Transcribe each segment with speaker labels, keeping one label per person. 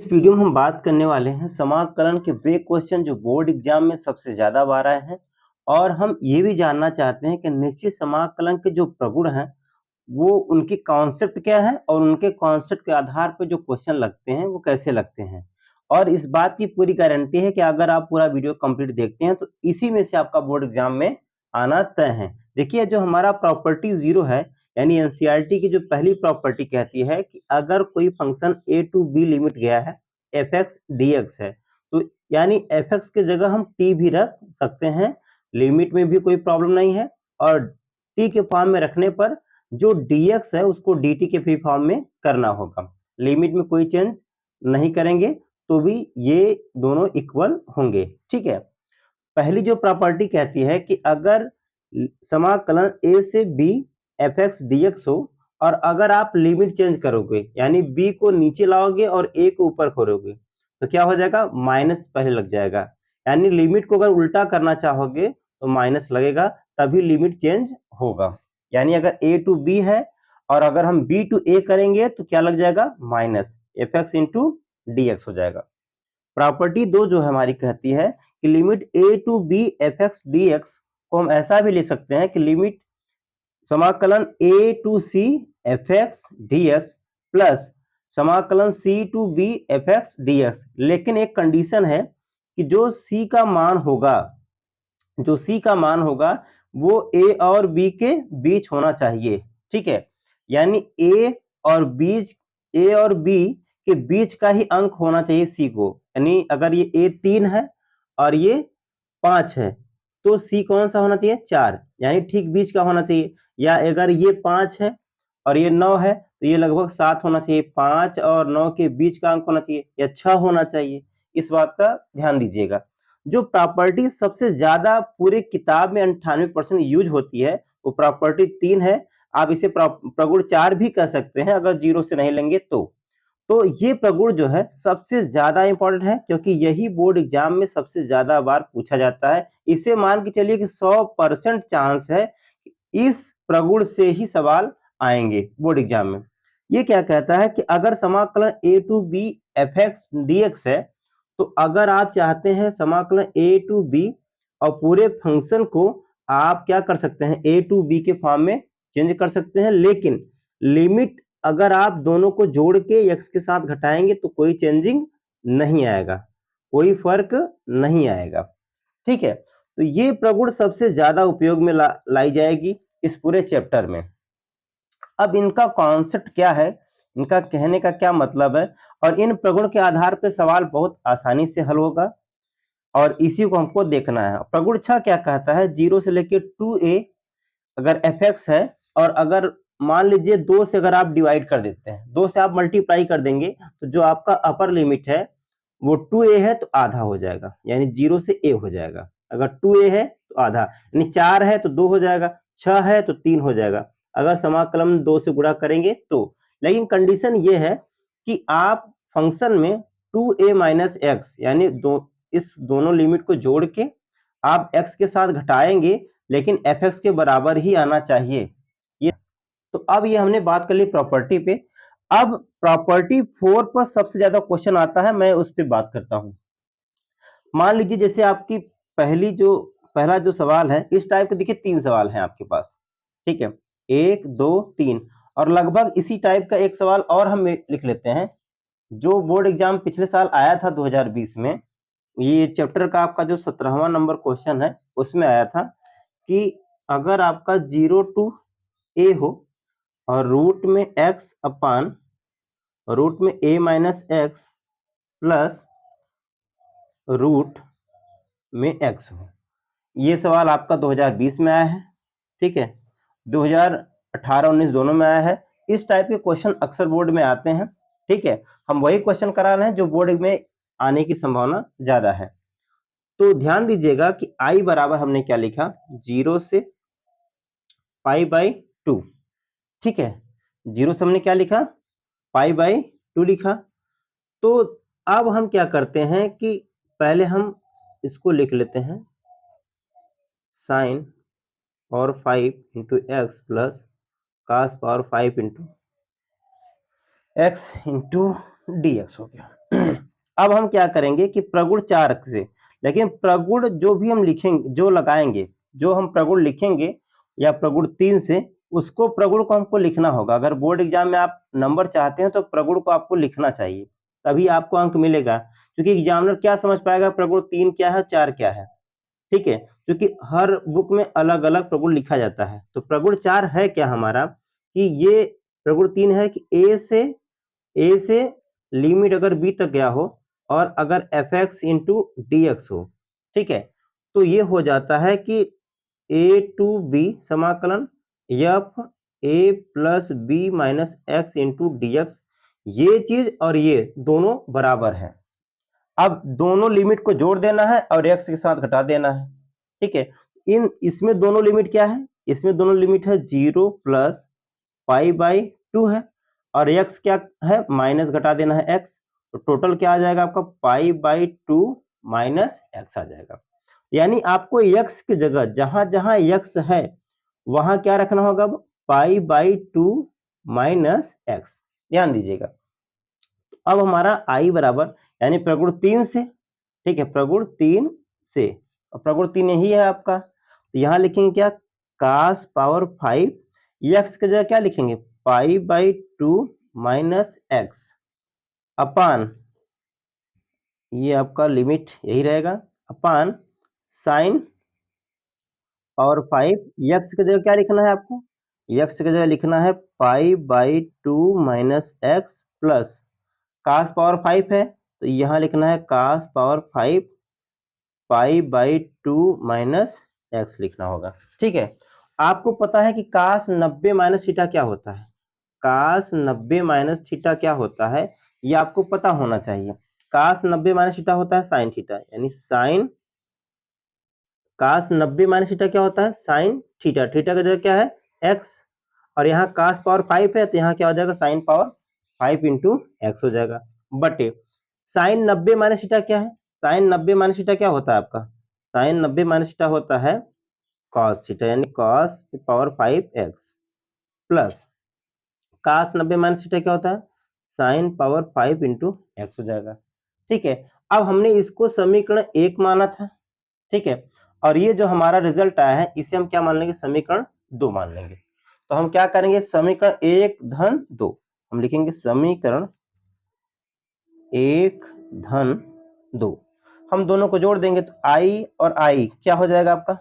Speaker 1: इस वीडियो में हम बात करने वाले हैं समाकलन के वे क्वेश्चन जो बोर्ड एग्जाम में सबसे ज्यादा बार आए हैं और हम ये भी जानना चाहते हैं कि निश्चित समाकलन के जो प्रगुण हैं वो उनकी कॉन्सेप्ट क्या है और उनके कॉन्सेप्ट के आधार पर जो क्वेश्चन लगते हैं वो कैसे लगते हैं। और इस बात की पूरी गारंटी है कि अगर आप पूरा वीडियो कंप्लीट देखते हैं तो इसी में से आपका बोर्ड एग्जाम में आना तय है। देखिए, जो हमारा प्रॉपर्टी 0 है यानी एनसीईआरटी की जो पहली प्रॉपर्टी कहती है कि अगर कोई function A to B limit गया है एफ एक्स डी एक्स है तो यानी एफ एक्स की जगह हम टी भी रख सकते हैं, लिमिट में भी कोई प्रॉब्लम नहीं है। और टी के फॉर्म में रखने पर जो dx है उसको dt के फ्री फॉर्म में करना होगा, लिमिट में कोई चेंज नहीं करेंगे तो भी ये दोनों इक्वल होंगे। ठीक है, पहली जो प्रॉपर्टी कहती है कि अगर समाकलन a से b F X D X हो और अगर आप लिमिट चेंज करोगे यानी b को नीचे लाओगे और a को ऊपर करोगे तो क्या हो जाएगा, माइनस पहले लग जाएगा। यानी लिमिट को अगर उल्टा करना चाहोगे तो माइनस लगेगा तभी लिमिट चेंज होगा। यानी अगर a टू b है और अगर हम b टू a करेंगे तो क्या लग जाएगा, minus F X into D X हो जाएगा। प्रॉपर्टी 2 जो है हमारी कहती है कि limit a to b F X D X को हम ऐसा भी लिख सकते हैं कि लिमिट समाकलन a to c F X D X plus समाकलन c to b F X D X. लेकिन एक कंडीशन है कि जो c का मान होगा वो a और b के बीच होना चाहिए। ठीक है, यानी a और b के बीच का ही अंक होना चाहिए c को। यानी अगर ये a 3 है और ये 5 है तो c कौन सा होना चाहिए, 4, यानी ठीक बीच का होना चाहिए। या अगर ये 5 है और ये 9 है तो ये लगभग 7 होना चाहिए, 5 और 9 के बीच का अंक होना चाहिए या 6 होना चाहिए। इस बात का ध्यान दीजिएगा। जो प्रॉपर्टी सबसे ज्यादा पूरे किताब में 98% यूज होती है वो प्रॉपर्टी 3 है। आप इसे प्रगुण 4 भी कह सकते हैं अगर 0 से नहीं लेंगे तो ये प्रगुण जो है सबसे ज्यादा इंपॉर्टेंट है क्योंकि यही बोर्ड एग्जाम में सबसे ज्यादा बार पूछा जाता है। इसे मान के चलिए कि 100% चांस है इस प्रगुण से ही सवाल आएंगे बोर्ड एग्जाम में। ये क्या कहता है कि अगर समाकलन a to b F X D X है तो अगर आप चाहते हैं समाकलन a टू b और पूरे फंक्शन को आप क्या कर सकते हैं, a टू b के फॉर्म में चेंज कर सकते हैं। लेकिन लिमिट अगर आप दोनों को जोड़ के x के साथ घटाएंगे तो कोई चेंजिंग नहीं आएगा, कोई फर्क नहीं आएगा। ठीक है, तो ये प्रगुण सबसे ज्यादा उपयोग में लाई जाएगी इस पूरे चैप्टर में। अब इनका कॉन्सेप्ट क्या है, इनका कहने का क्या मतलब है और इन प्रगुण के आधार पर सवाल बहुत आसानी से हल होगा और इसी को हमको देखना है। प्रगुण 6 क्या कहता है, 0 से लेकर 2a अगर एफ एक्स है और अगर मान लीजिए 2 से अगर आप डिवाइड कर देते हैं, 2 से आप मल्टीप्लाई कर देंगे तो जो आपका अपर लिमिट है वो 2a है तो आधा हो जाएगा, यानी 0 से a हो जाएगा। अगर 2a है तो आधा, यानी 4 है तो 2 हो जाएगा, 6 है तो 3 हो जाएगा अगर समाकलन 2 से गुणा करेंगे तो। लेकिन कंडीशन ये है कि आप फंक्शन में 2a माइनस एक्स यानी इस दोनों लिमिट को जोड़ के आप x के साथ घटाएंगे लेकिन एफ एक्स के बराबर ही आना चाहिए। ये तो अब ये हमने बात कर ली प्रॉपर्टी पे। अब प्रॉपर्टी 4 पर सबसे ज्यादा क्वेश्चन आता है, मैं उस पर बात करता हूं। मान लीजिए जैसे आपकी पहला जो सवाल है इस टाइप के, देखिए 3 सवाल हैं आपके पास। ठीक है, 1 2 3 और लगभग इसी टाइप का एक सवाल और हम लिख लेते हैं जो बोर्ड एग्जाम पिछले साल आया था 2020 में। ये चैप्टर का आपका जो 17वां नंबर क्वेश्चन है उसमें आया था कि अगर आपका 0 टू a हो और रूट में x अपान रूट में a minus X plus root में x हो। ये सवाल आपका 2020 में आया है। ठीक है, 2018-19 दोनों में आया है। इस टाइप के क्वेश्चन अक्सर बोर्ड में आते हैं। ठीक है, हम वही क्वेश्चन करा रहे हैं जो बोर्ड में आने की संभावना ज्यादा है। तो ध्यान दीजिएगा कि i बराबर हमने क्या लिखा, 0 से पाई बाई 2। ठीक है, 0 से हमने क्या लिखा, पाई बाई 2 लिखा। तो अब हम क्या करते हैं कि पहले हम इसको लिख लेते हैं sine power 5 into X plus cos power 5 into X into D X हो गया। अब हम क्या करेंगे कि प्रगुण 4 से, लेकिन प्रगुण जो भी हम लिखेंगे, जो लगाएंगे, जो हम प्रगुण लिखेंगे या प्रगुण 3 से, उसको प्रगुण को हमको लिखना होगा। अगर बोर्ड एग्जाम में आप नंबर चाहते हैं तो प्रगुण को आपको लिखना चाहिए, तभी आपको अंक मिलेगा। क्योंकि एग्जामिनर क्या समझ पाएगा प्रगुण 3 क्या है, 4 क्या है, ठीक है, क्योंकि हर बुक में अलग अलग प्रगुण लिखा जाता है। तो प्रगुण 4 है क्या हमारा, कि ये प्रगुण 3 है कि ए से लिमिट अगर बी तक गया हो और अगर F X into D X हो, ठीक है, तो ये हो जाता है कि ए टू बी समाकलन F A plus B minus x into D X, ये चीज और ये दोनों बराबर है। अब दोनों लिमिट को जोड़ देना है और एक्स के साथ घटा देना है, ठीक है। इसमें दोनों लिमिट क्या है, इसमें दोनों लिमिट है 0 प्लस पाई बाई 2 है, और एक्स क्या है, माइनस घटा देना है एक्स, तो टोटल क्या आ जाएगा आपका पाई बाई 2 माइनस एक्स आ जाएगा। यानी आपको एक्स की जगह जहां जहां एक्स है वहां क्या रखना होगा, पाई बाई 2 माइनस एक्स, ध्यान दीजिएगा। अब हमारा आई बराबर, यानी प्रगुण 3 से, ठीक है, प्रगुण 3 से, और प्रगुण 3 यही है आपका, तो यहां लिखेंगे क्या, cos पावर 5, एक्स की जगह क्या लिखेंगे, पाई बाई 2 माइनस एक्स अपान, ये आपका लिमिट यही रहेगा, अपान साइन पावर 5, एक्स की जगह क्या लिखना है आपको, एक्स की जगह लिखना है पाई by 2 minus X plus cos power 5 है तो यहाँ लिखना है cos power 5 pi by 2 minus x लिखना होगा, ठीक है। आपको पता है कि cos 90 माइनस थीटा क्या होता है, cos 90 माइनस थीटा क्या होता है, ये आपको पता होना चाहिए। cos 90 माइनस थीटा होता है साइन थीटा, यानी साइन, cos 90 माइनस थीटा क्या होता है, साइन थीटा, थीटा का जगह क्या है, x, और यहाँ cos पावर 5 है तो यहाँ क्या हो जाएगा, साइन पावर 5 इंटू एक्स हो जाएगा, बटे साइन 90 माइनस थीटा क्या है, साइन 90 माइनस थीटा क्या होता है आपका, साइन 90 माइनस थीटा होता है cos थीटा, यानी cos power 5x plus cos 90 minus theta क्या होता है, साइन पावर 5 इंटू एक्स हो जाएगा, ठीक है। अब हमने इसको समीकरण 1 माना था, ठीक है, और ये जो हमारा रिजल्ट आया है इसे हम क्या मान लेंगे, समीकरण 2 मान लेंगे। तो हम क्या करेंगे, समीकरण 1 धन 2 हम लिखेंगे, समीकरण 1 धन 2, हम दोनों को जोड़ देंगे तो i और i क्या हो जाएगा आपका,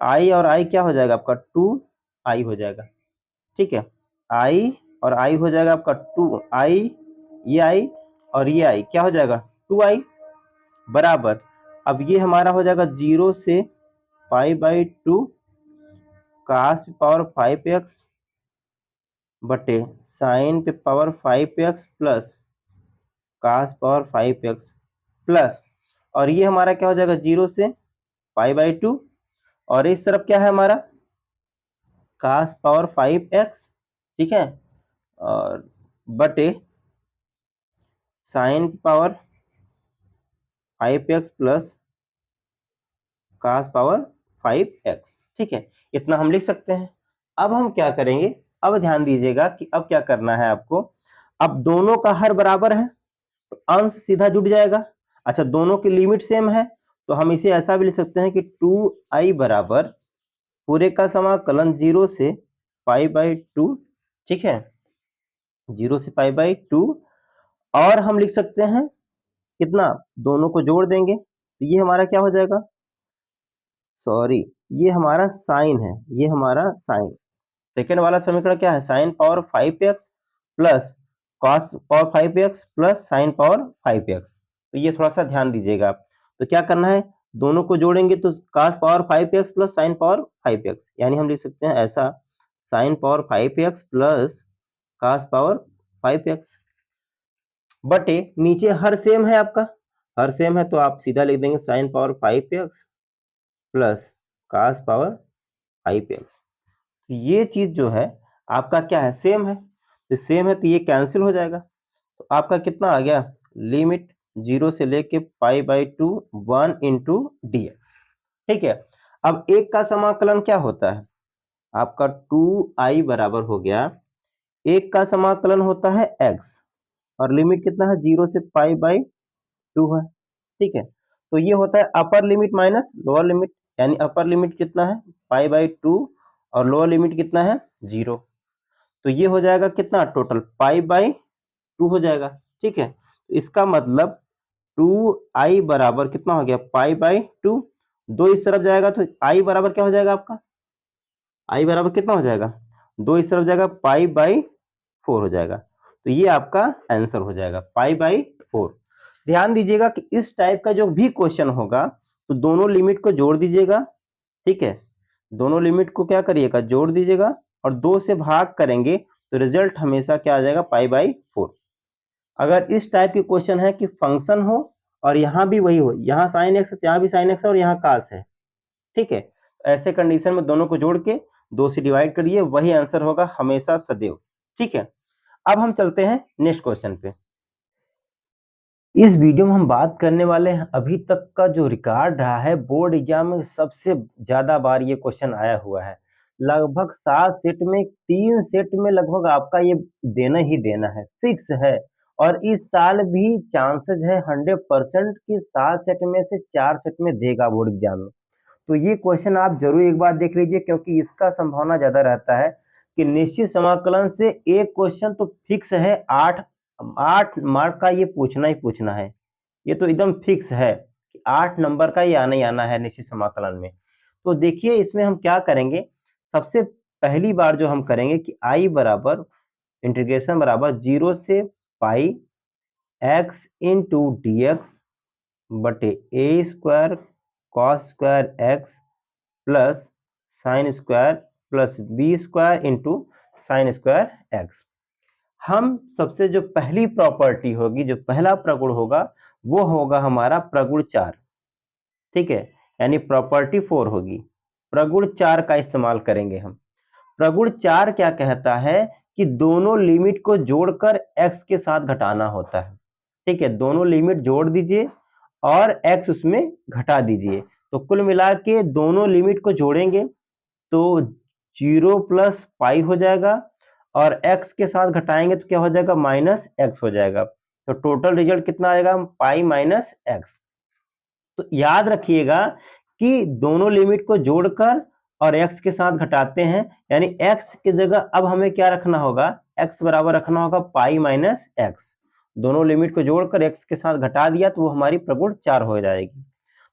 Speaker 1: i और i क्या हो जाएगा आपका, 2i हो जाएगा, ठीक है, i और i हो जाएगा आपका 2i, ये i और ये i क्या हो जाएगा 2i बराबर, अब ये हमारा हो जाएगा 0 से pi by 2 cos power 5x बटे साइन पे power 5x plus cos power 5x plus, और ये हमारा क्या हो जाएगा 0 से पाई बाई 2, और इस तरफ क्या है हमारा cos पावर 5x, ठीक है, और बटे sine power 5x plus cos power 5x, ठीक है, इतना हम लिख सकते हैं। अब हम क्या करेंगे, अब ध्यान दीजिएगा कि अब क्या करना है आपको, अब दोनों का हर बराबर है तो अंश सीधा जुड़ जाएगा। अच्छा, दोनों की लिमिट सेम है तो हम इसे ऐसा भी लिख सकते हैं कि 2i बराबर पूरे का समाकलन 0 से पाई बाई 2, ठीक है, 0 से पाई बाई 2, और हम लिख सकते हैं कितना, दोनों को जोड़ देंगे तो ये हमारा क्या हो जाएगा, सॉरी, ये हमारा साइन है, ये हमारा साइन, सेकेंड वाला समीकरण क्या है, sine power 5x plus cos power 5x plus sine power 5x, तो ये थोड़ा सा ध्यान दीजिएगा आप। तो क्या करना है, दोनों को जोड़ेंगे तो cos power 5x plus sine power 5x, यानी हम लिख सकते हैं ऐसा, sine power 5x plus cos power 5x बटे नीचे हर सेम है आपका, हर सेम है तो आप सीधा लिख देंगे sine power 5x plus cos power 5x, ये चीज जो है आपका क्या है, सेम है, तो सेम है तो ये कैंसिल हो जाएगा, तो आपका कितना आ गया, लिमिट 0 से लेके पाई बाई 2 1 इंटू डी एक्स, ठीक है। अब एक का समाकलन क्या होता है आपका, 2i बराबर हो गया, एक का समाकलन होता है x, और लिमिट कितना है 0 से पाई बाई 2 है। ठीक है, तो ये होता है upper limit minus lower limit, यानी अपर लिमिट कितना है पाई बाई 2 और लोअर लिमिट कितना है 0। तो ये हो जाएगा कितना टोटल पाई बाई 2 हो जाएगा। ठीक है, तो इसका मतलब 2i बराबर कितना हो गया पाई बाई 2। 2 इस तरफ जाएगा तो i बराबर क्या हो जाएगा आपका, i बराबर कितना हो जाएगा 2 इस तरफ जाएगा पाई बाई 4 हो जाएगा। तो ये आपका आंसर हो जाएगा पाई बाई 4। ध्यान दीजिएगा कि इस टाइप का जो भी क्वेश्चन होगा तो दोनों लिमिट को जोड़ दीजिएगा। ठीक है, दोनों लिमिट को क्या करिएगा जोड़ दीजिएगा और 2 से भाग करेंगे तो रिजल्ट हमेशा क्या आ जाएगा पाई बाई 4। अगर इस टाइप के क्वेश्चन है कि फंक्शन हो और यहाँ भी वही हो, यहाँ साइन एक्स यहाँ भी साइन एक्स है और यहाँ कास है, ठीक है, ऐसे कंडीशन में दोनों को जोड़ के 2 से डिवाइड करिए, वही आंसर होगा हमेशा सदैव। ठीक है, अब हम चलते हैं नेक्स्ट क्वेश्चन पे। इस वीडियो में हम बात करने वाले हैं अभी तक का जो रिकॉर्ड रहा है बोर्ड एग्जाम में सबसे ज्यादा बार ये क्वेश्चन आया हुआ है। लगभग 7 सेट में 3 सेट में लगभग आपका ये देना ही देना है, फिक्स है। और इस साल भी चांसेस है 100% कि 7 सेट में से 4 सेट में देगा बोर्ड एग्जाम में। तो ये क्वेश्चन आप जरूर एक बार देख लीजिए, क्योंकि इसका संभावना ज्यादा रहता है कि निश्चित समाकलन से एक क्वेश्चन तो फिक्स है 8 मार्क का ये पूछना ही पूछना है। ये तो एकदम फिक्स है कि 8 नंबर का ये आना ही आना है निश्चित समाकलन में। तो देखिए इसमें हम क्या करेंगे, सबसे पहली बार जो हम करेंगे कि आई बराबर इंटीग्रेशन बराबर 0 से pi x into D x बटे ए square cos square x plus sine square plus b square into sine square x. हम सबसे जो पहली प्रॉपर्टी होगी, जो पहला प्रगुण होगा वो होगा हमारा प्रगुण 4। ठीक है, यानी प्रॉपर्टी 4 होगी, प्रगुण 4 का इस्तेमाल करेंगे हम। प्रगुण 4 क्या कहता है कि दोनों लिमिट को जोड़कर x के साथ घटाना होता है। ठीक है, दोनों लिमिट जोड़ दीजिए और x उसमें घटा दीजिए, तो कुल मिला के दोनों लिमिट को जोड़ेंगे तो 0 प्लस पाई हो जाएगा और x के साथ घटाएंगे तो क्या हो जाएगा माइनस एक्स हो जाएगा। तो टोटल रिजल्ट कितना आएगा पाई माइनस एक्स। तो याद रखिएगा कि दोनों लिमिट को जोड़कर और x के साथ घटाते हैं, यानी x की जगह अब हमें क्या रखना होगा, x बराबर रखना होगा पाई माइनस एक्स। दोनों लिमिट को जोड़कर x के साथ घटा दिया तो वो हमारी प्रगुण 4 हो जाएगी।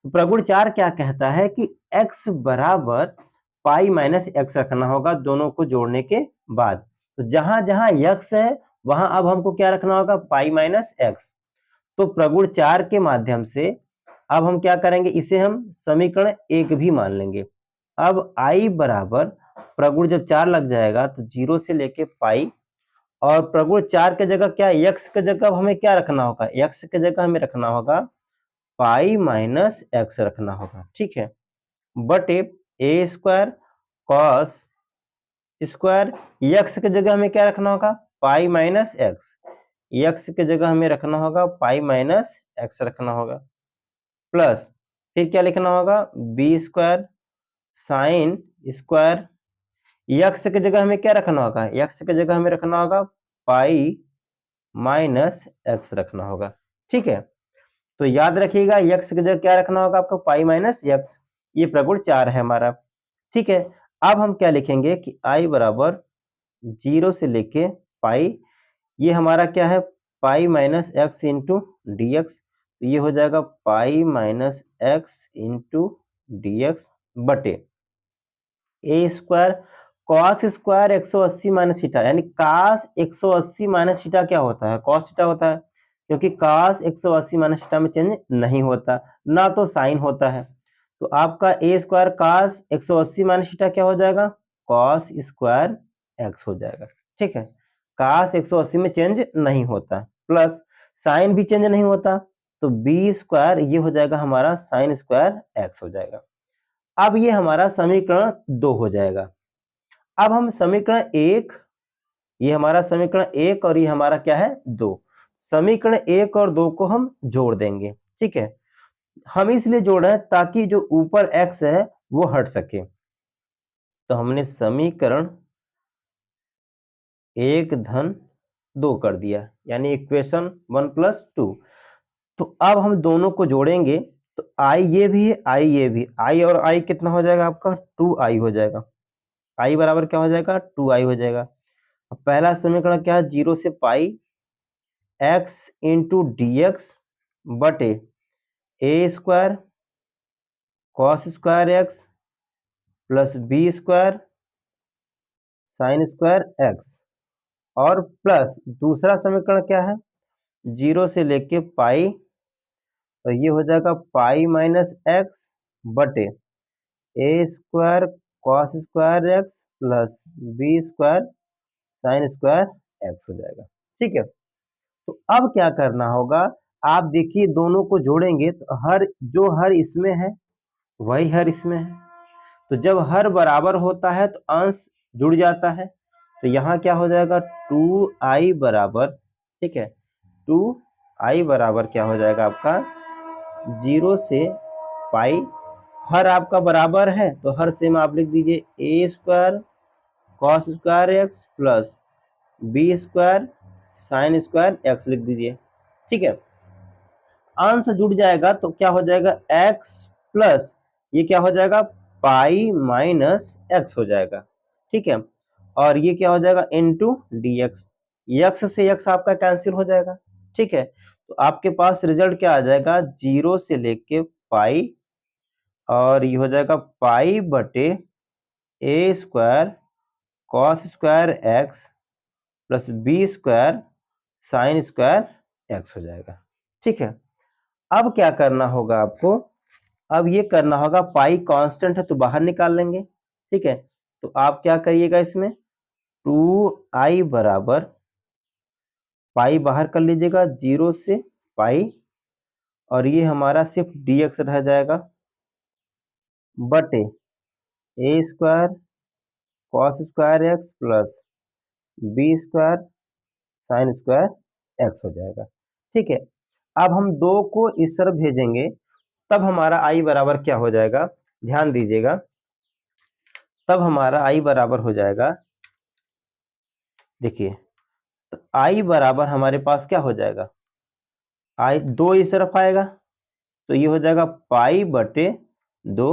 Speaker 1: तो प्रगुण 4 क्या कहता है कि x बराबर पाई माइनस एक्स रखना होगा दोनों को जोड़ने के बाद। तो जहां जहां x है वहां अब हमको क्या रखना होगा पाई माइनस एक्स। तो प्रगुण 4 के माध्यम से अब हम क्या करेंगे, इसे हम समीकरण 1 भी मान लेंगे। अब i बराबर प्रगुण जब 4 लग जाएगा तो 0 से लेके पाई और प्रगुण 4 के जगह क्या x के जगह हमें क्या रखना होगा, x के जगह हमें रखना होगा पाई माइनस एक्स रखना होगा। ठीक है, बटे ए स्क्वायर कॉस स्क्वायर, x के जगह हमें क्या रखना होगा पाई माइनस एक्स, x के जगह हमें रखना होगा पाई माइनस एक्स रखना होगा, प्लस फिर क्या लिखना होगा B square sine square, X के जगह हमें क्या रखना होगा, एक्स के जगह हमें रखना होगा पाई माइनस एक्स रखना होगा। ठीक है, तो याद रखिएगा एक्स की जगह क्या रखना होगा आपको पाई माइनस एक्स। ये प्रगुण 4 है हमारा। ठीक है, अब हम क्या लिखेंगे कि आई बराबर 0 से लेके पाई, ये हमारा क्या है pi minus x into D x, तो ये हो जाएगा pi minus x into D x बटे ए square cos square 180 minus theta, यानी कास 180 माइनस थीटा क्या होता है कॉस थीटा होता है, क्योंकि कास 180 माइनस थीटा में चेंज नहीं होता, ना तो साइन होता है। तो आपका a square cos 180 minus theta क्या हो जाएगा कॉस स्क्वायर एक्स हो जाएगा। ठीक है, कास 180 में चेंज नहीं होता, प्लस साइन भी चेंज नहीं होता, तो बी स्क्वायर ये हो जाएगा हमारा साइन स्क्वायर एक्स हो जाएगा। अब ये हमारा समीकरण 2 हो जाएगा। अब हम समीकरण 1, ये हमारा समीकरण 1 और ये हमारा क्या है 2, समीकरण 1 और 2 को हम जोड़ देंगे। ठीक है, हम इसलिए जोड़ रहे हैं ताकि जो ऊपर x है वो हट सके। तो हमने समीकरण 1 धन 2 कर दिया, यानी इक्वेशन 1 + 2। तो अब हम दोनों को जोड़ेंगे तो i ये भी है, i ये भी, i और i कितना हो जाएगा आपका 2i हो जाएगा। i बराबर क्या हो जाएगा 2i हो जाएगा। अब पहला समीकरण क्या है 0 से pi x into D x बटे ए square cos square x plus b square sine square x, और प्लस दूसरा समीकरण क्या है 0 से लेके पाई, तो ये हो जाएगा पाई माइनस एक्स बटे ए square cos square x plus b square sine square x हो जाएगा। ठीक है, तो अब क्या करना होगा, आप देखिए दोनों को जोड़ेंगे तो हर इसमें है वही हर इसमें है, तो जब हर बराबर होता है तो अंश जुड़ जाता है। तो यहाँ क्या हो जाएगा 2i बराबर, ठीक है 2i बराबर क्या हो जाएगा आपका 0 से पाई, हर आपका बराबर है तो हर सेम आप लिख दीजिए a square cos square x plus b square sine square x लिख दीजिए। ठीक है, अंश जुड़ जाएगा तो क्या हो जाएगा x प्लस ये क्या हो जाएगा पाई माइनस एक्स हो जाएगा। ठीक है, और ये क्या हो जाएगा इनटू डी एक्स, एक्स से एक्स आपका कैंसिल हो जाएगा। ठीक है, तो आपके पास रिजल्ट क्या आ जाएगा 0 से लेके पाई, और ये हो जाएगा पाई बटे ए square cos square x plus b square sine square x हो जाएगा। ठीक है, अब क्या करना होगा आपको, अब ये करना होगा पाई कांस्टेंट है तो बाहर निकाल लेंगे। ठीक है, तो आप क्या करिएगा इसमें 2i बराबर पाई बाहर कर लीजिएगा 0 से पाई, और ये हमारा सिर्फ dx रह जाएगा बटे ए square cos square x plus b square sine square x हो जाएगा। ठीक है, अब हम 2 को इस तरफ भेजेंगे तब हमारा i बराबर क्या हो जाएगा, ध्यान दीजिएगा, तब हमारा i बराबर हो जाएगा, देखिए तो i बराबर हमारे पास क्या हो जाएगा, i 2 इस तरफ आएगा तो ये हो जाएगा पाई बटे 2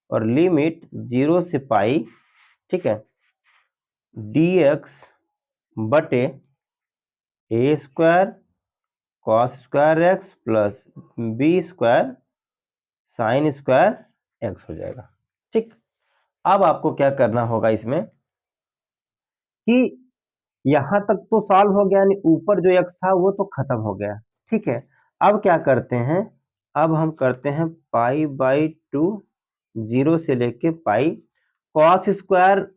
Speaker 1: और लिमिट 0 से पाई, ठीक है dx बटे ए square cos square x plus b square sine square x हो जाएगा। ठीक, अब आपको क्या करना होगा इसमें कि यहां तक तो सॉल्व हो गया, यानी ऊपर जो x था वो तो खत्म हो गया। ठीक है, अब क्या करते हैं, अब हम करते हैं पाई बाई 2 0 से लेके पाई, कॉस स्क्वायर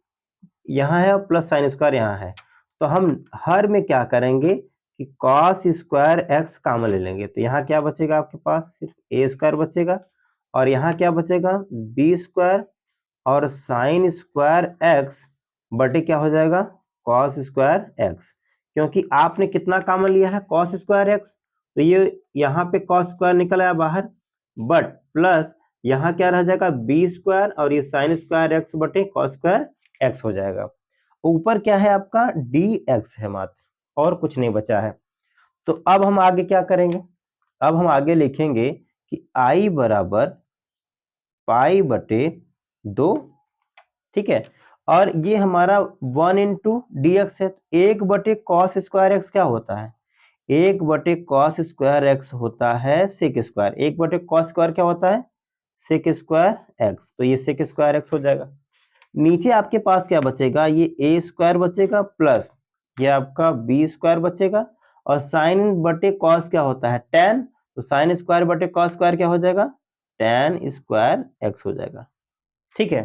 Speaker 1: यहाँ है और प्लस साइन स्क्वायर यहाँ है, तो हम हर में क्या करेंगे कि कॉस स्क्वायर एक्स कॉमन ले लेंगे, तो यहाँ क्या बचेगा आपके पास सिर्फ ए स्क्वायर बचेगा, और यहाँ क्या बचेगा बी स्क्वायर और साइन स्क्वायर एक्स बटे क्या हो जाएगा कॉस स्क्वायर एक्स, क्योंकि आपने कितना कॉमन लिया है कॉस स्क्वायर एक्स, तो ये यहाँ पे कॉस स्क्वायर निकल आया बाहर, बट प्लस यहाँ क्या रह जाएगा बी स्क्वायर और ये साइन स्क्वायर एक्स बटे कॉस स्क्वायर एक्स हो जाएगा। ऊपर क्या है आपका डी एक्स है मात्र, और कुछ नहीं बचा है। तो अब हम आगे क्या करेंगे, अब हम आगे लिखेंगे कि आई बराबर पाई बटे 2, ठीक है, और ये हमारा 1 इंटू डी एक्स है, 1 बटे कॉस स्क्वायर एक्स क्या होता है 1 बटे कॉस स्क्वायर एक्स होता है सेक स्क्वायर, 1 बटे कॉस स्क्वायर क्या होता है सेक स्क्वायर एक्स, तो ये सेक स्क्वायर एक्स हो जाएगा। नीचे आपके पास क्या बचेगा ये ए स्क्वायर बचेगा प्लस ये आपका बी स्क्वायर बचेगा, और साइन बटे कॉस क्या होता है tan, तो साइन स्क्वायर बटे कॉस स्क्वायर क्या हो जाएगा tan स्क्वायर एक्स हो जाएगा। ठीक है,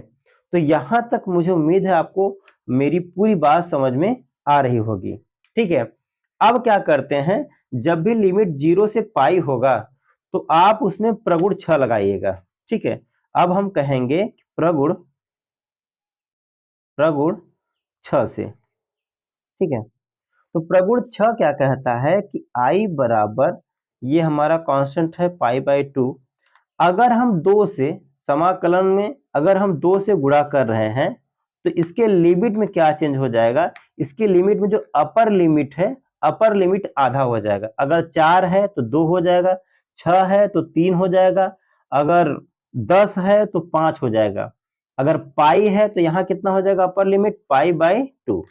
Speaker 1: तो यहां तक मुझे उम्मीद है आपको मेरी पूरी बात समझ में आ रही होगी। ठीक है, अब क्या करते हैं, जब भी लिमिट 0 से पाई होगा तो आप उसमें प्रगुण 6 लगाइएगा। ठीक है, अब हम कहेंगे प्रगुण 6 से। ठीक है, तो प्रगुण 6 क्या कहता है कि i बराबर ये हमारा कांस्टेंट है पाई बाई 2, अगर हम 2 से समाकलन में अगर हम 2 से गुणा कर रहे हैं तो इसके लिमिट में क्या चेंज हो जाएगा, इसके लिमिट में जो अपर लिमिट है अपर लिमिट आधा हो जाएगा। अगर 4 है तो 2 हो जाएगा, 6 है तो 3 हो जाएगा, अगर 10 है तो 5 हो जाएगा, अगर पाई है तो यहाँ कितना हो जाएगा अपर लिमिट पाई बाई 2।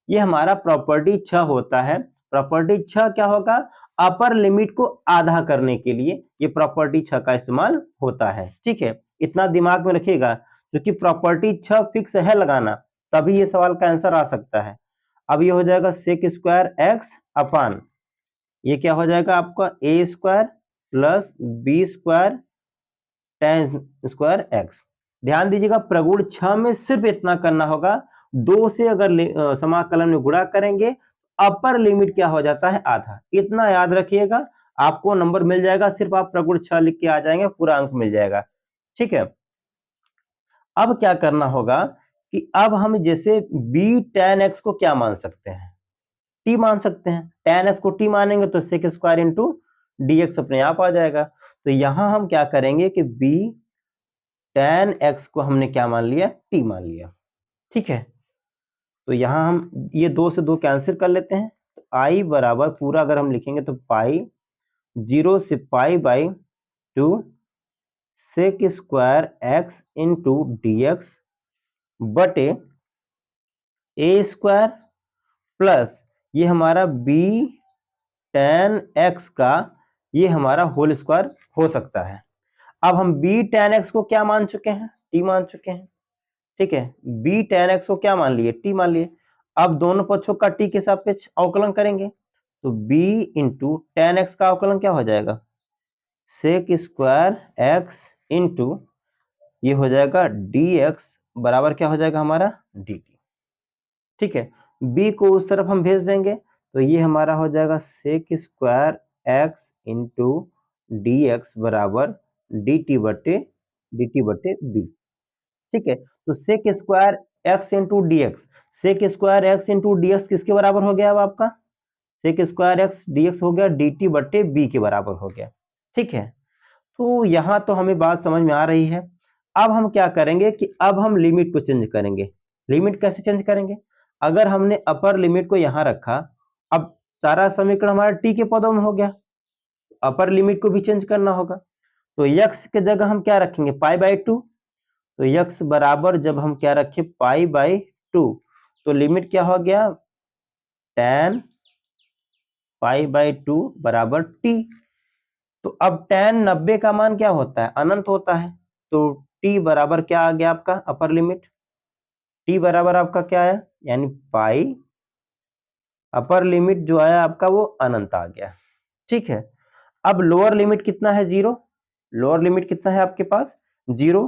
Speaker 1: ये हमारा प्रॉपर्टी 6 होता है। प्रॉपर्टी 6 क्या होगा, अपर लिमिट को आधा करने के लिए ये प्रॉपर्टी 6 का इस्तेमाल होता है। ठीक है, इतना दिमाग में रखिएगा, क्योंकि प्रॉपर्टी 6 फिक्स है लगाना, तभी ये सवाल का आंसर आ सकता है। अब ये हो जाएगा सेक स्क्वायर एक्स अपान, ये क्या हो जाएगा आपका a square plus b square tan square x. ध्यान दीजिएगा प्रगुण 6 में सिर्फ इतना करना होगा, 2 से अगर समाकलन में गुणा करेंगे अपर लिमिट क्या हो जाता है आधा, इतना याद रखिएगा, आपको नंबर मिल जाएगा। सिर्फ आप प्रगुण 6 लिख के आ जाएंगे, पूरा अंक मिल जाएगा। ठीक है, अब क्या करना होगा कि अब हम जैसे b tan x को क्या मान सकते हैं, t मान सकते हैं। tan x को t मानेंगे तो sec स्क्वायर इंटू dx अपने आप आ जाएगा। तो यहां हम क्या करेंगे कि b tan x को हमने क्या मान लिया, t मान लिया। ठीक है, तो यहां हम ये 2 से 2 कैंसिल कर लेते हैं, तो i बराबर पूरा अगर हम लिखेंगे तो पाई 0 से pi by 2 sec square X into D x बटे ए स्क्वायर प्लस ये हमारा b tan x का ये हमारा होल स्क्वायर हो सकता है। अब हम b tan x को क्या मान चुके हैं, t मान चुके हैं। ठीक है, b tan x को क्या मान लिए, t मान लिए। अब दोनों पक्षों का t के सापेक्ष अवकलन करेंगे, तो b इंटू tan x का अवकलन क्या हो जाएगा, सेक स्क्वायर x इंटू ये हो जाएगा dx बराबर क्या हो जाएगा हमारा dt। ठीक है, b को उस तरफ हम भेज देंगे, तो ये हमारा हो जाएगा sec square x into D X बराबर dt बटे b। ठीक है, तो sec square x into D X, sec square x into D X किसके बराबर हो गया, अब आपका सेक स्क्वायर x dx हो गया dt बटे b के बराबर हो गया। ठीक है, तो यहां तो हमें बात समझ में आ रही है। अब हम क्या करेंगे कि अब हम लिमिट को चेंज करेंगे। लिमिट कैसे चेंज करेंगे, अगर हमने अपर लिमिट को यहां रखा, अब सारा समीकरण हमारा t के पदों में हो गया, अपर लिमिट को भी चेंज करना होगा। तो x के जगह हम क्या रखेंगे पाई बाई 2, तो x बराबर जब हम क्या रखें पाई बाई 2, तो लिमिट क्या हो गया tan पाई बाई 2 बराबर t। तो अब tan 90 का मान क्या होता है, अनंत होता है, तो t बराबर क्या आ गया आपका अपर लिमिट, t बराबर आपका क्या है यानी पाई, अपर लिमिट जो आया आपका वो अनंत आ गया। ठीक है, अब लोअर लिमिट कितना है 0, लोअर लिमिट कितना है आपके पास 0,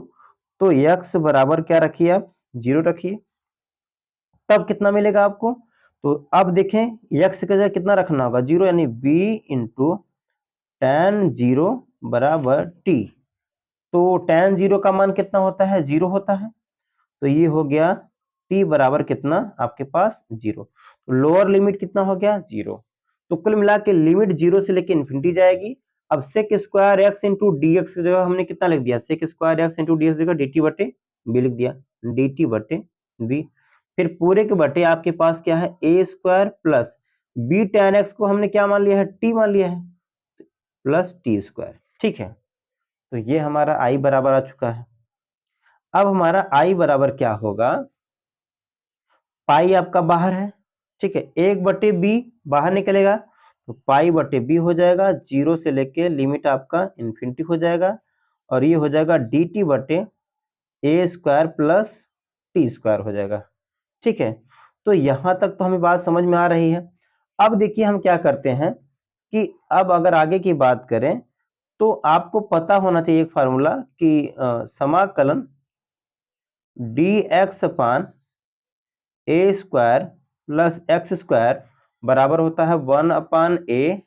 Speaker 1: तो x बराबर क्या रखिए आप 0 रखिए, तब कितना मिलेगा आपको। तो अब देखें x की जगह कितना रखना होगा 0, यानी b इंटू tan 0 बराबर t। तो tan 0 का मान कितना होता है 0 होता है, तो ये हो गया t बराबर कितना आपके पास 0। तो लोअर लिमिट कितना हो गया 0। तो कुल मिला के लिमिट 0 से लेके इन्फिनिटी जाएगी। अब sec square X into D X की जगह हमने कितना लिख दिया, sec square X into D X जगह dt बटे बी लिख दिया, dt बटे बी। फिर पूरे के बटे आपके पास क्या है a square plus b tan x को हमने क्या मान लिया है t मान लिया है, प्लस टी स्क्वायर। ठीक है, तो ये हमारा i बराबर आ चुका है। अब हमारा i बराबर क्या होगा, पाई आपका बाहर है, ठीक है, 1/b बाहर निकलेगा, तो पाई बटे बी हो जाएगा, 0 से लेके लिमिट आपका इन्फिनिटी हो जाएगा, और ये हो जाएगा dt बटे ए स्क्वायर प्लस टी स्क्वायर हो जाएगा। ठीक है, तो यहां तक तो हमें बात समझ में आ रही है। अब देखिए हम क्या करते हैं कि अब अगर आगे की बात करें, तो आपको पता होना चाहिए एक फार्मूला कि समाकलन dx अपान ए स्क्वायर प्लस एक्स स्क्वायर बराबर होता है 1 अपान ए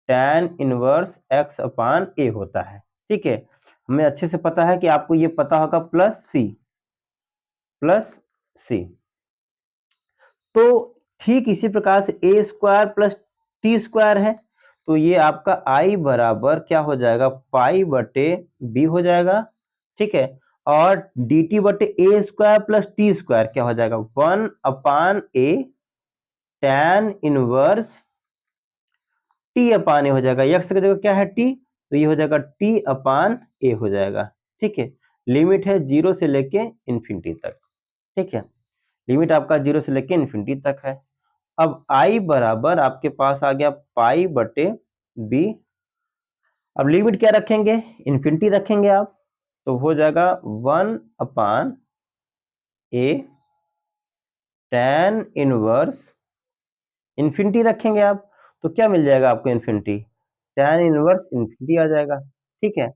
Speaker 1: tan इनवर्स x अपान ए होता है। ठीक है, हमें अच्छे से पता है कि आपको ये पता होगा प्लस सी। तो ठीक इसी प्रकार से ए स्क्वायर प्लस टी स्क्वायर है, तो ये आपका i बराबर क्या हो जाएगा पाई बटे बी हो जाएगा। ठीक है, और dt बटे ए स्क्वायर प्लस टी स्क्वायर क्या हो जाएगा 1 अपान ए tan इनवर्स टी अपान ए हो जाएगा, एक्स की जगह क्या है टी, तो ये हो जाएगा टी अपान ए हो जाएगा। ठीक है, लिमिट है 0 से लेके इन्फिनिटी तक। ठीक है, लिमिट आपका 0 से लेके इन्फिनिटी तक है। अब आई बराबर आपके पास आ गया पाई बटे बी। अब लिमिट क्या रखेंगे, इन्फिनिटी रखेंगे आप, तो हो जाएगा 1 अपान ए tan इनवर्स, इन्फिनिटी रखेंगे आप तो क्या मिल जाएगा आपको इन्फिनिटी, tan इनवर्स इन्फिनिटी आ जाएगा। ठीक है,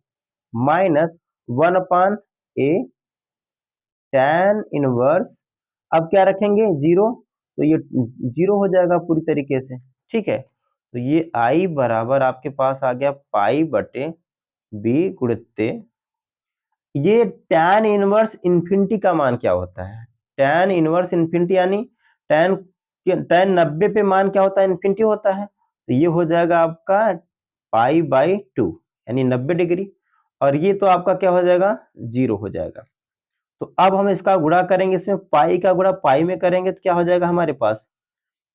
Speaker 1: माइनस 1 अपान ए tan इनवर्स, अब क्या रखेंगे 0, तो ये 0 हो जाएगा पूरी तरीके से। ठीक है, तो ये आई बराबर आपके पास आ गया पाई बटे बी गुणित ये tan इनवर्स इन्फिनिटी का मान क्या होता है, tan इनवर्स इन्फिनिटी यानी tan tan 90 पे मान क्या होता है, इन्फिनिटी होता है, तो ये हो जाएगा आपका पाई बाई 2 यानी 90 डिग्री, और ये तो आपका क्या हो जाएगा 0 हो जाएगा। तो अब हम इसका गुणा करेंगे, इसमें पाई का गुणा पाई में करेंगे तो क्या हो जाएगा हमारे पास,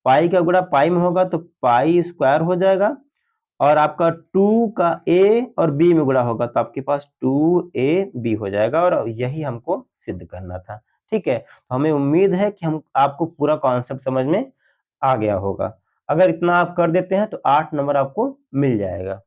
Speaker 1: पाई का गुणा पाई में होगा तो पाई स्क्वायर हो जाएगा, और आपका 2 का ए और बी में गुणा होगा तो आपके पास 2ab हो जाएगा, और यही हमको सिद्ध करना था। ठीक है, तो हमें उम्मीद है कि हम आपको पूरा कॉन्सेप्ट समझ में आ गया होगा। अगर इतना आप कर देते हैं तो 8 नंबर आपको मिल जाएगा।